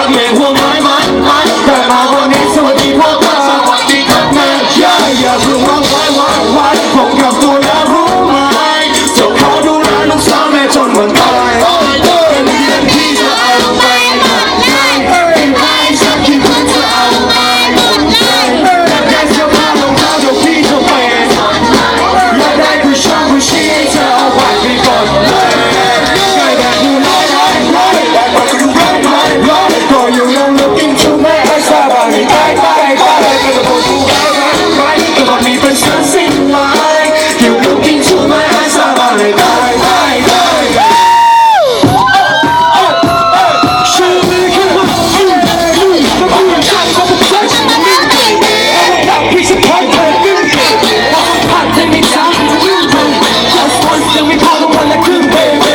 เพียงหัวไม้เกิดมาวันนี้สวัสดีพ่อตาสวัสดีครับแม่อย่าเพิ่งร้องไว้ผมกับตัวแล้วรู้ไหมจะขอดูแลลูกสาวแม่จนวันตายเป็นเดือนที่จะเอาไปให้สักกี่คนจะเอาไปอยากได้เสื้อผ้ารองเท้าเดี๋ยวพี่จะไปอยากได้ผู้ชายผู้ชี้ให้เธอเอาไว้ไปก่อนเลยใกล้แบบอยู่ร้อยก็อยู่ยัง looking to me ให้สบายใกล้ก็จะพูดถูกก็มันมีเป็นสิ่งสิ่งไว้ you looking to me ให้สบายชื่อมือแค่ว่าก็พูดชัดก็พูดชัดพี่สะพายเธอผ่านเธอไม่ช้า just once ยังไม่พอต้องวันละครึ่ง baby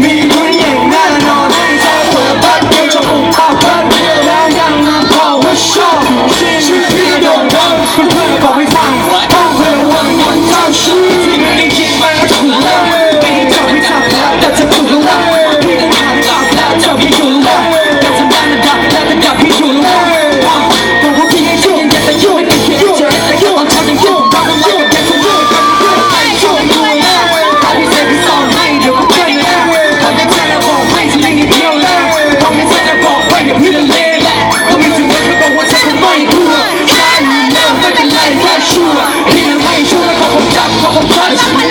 มีคนอย่างแน่นอนให้เธอเปิดบ้านเดียวจะอุ้มเอาเพื่อนแล้วยังรู้พอว่าชอบชื่อพี่โดนดังเพื่อนบอกให้ฟังต้องเพื่อนวันเท่าชื่อที่ไม่ได้คิดมาถูกแล้วไม่ได้จับไม่จับแล้วแต่จะถูกแล้วพี่ต้องหาจับแล้วจับพี่ถูกแล้วแต่จะได้ระดับแล้วจะจับพี่ถูกแล้วบอกว่าพี่ให้ยุ่งอย่าแต่ยุ่งไม่เขียนเจอแต่ยุ่งทำเป็นยุ่งทำเป็นยุ่งแต่จะยุ่งช่วยดูแลตอนที่เธอพี่สอนให้เดี๋ยวก็เจอแล้วตอนที่เธอแล้วบอกให้ฉันไม่เดียวแล้วตอนที่เธอแล้วบอกว่าอย่าพี่ละเลแหละก็มีถึงเธอบอกว่าเธอคงไม่กลัวใช่แล้วไม่เป็นไรแค่ชัวร์พี่นั้นไม่ชัวร์แล้วก็ผมจับก็ผมจับฉันไม่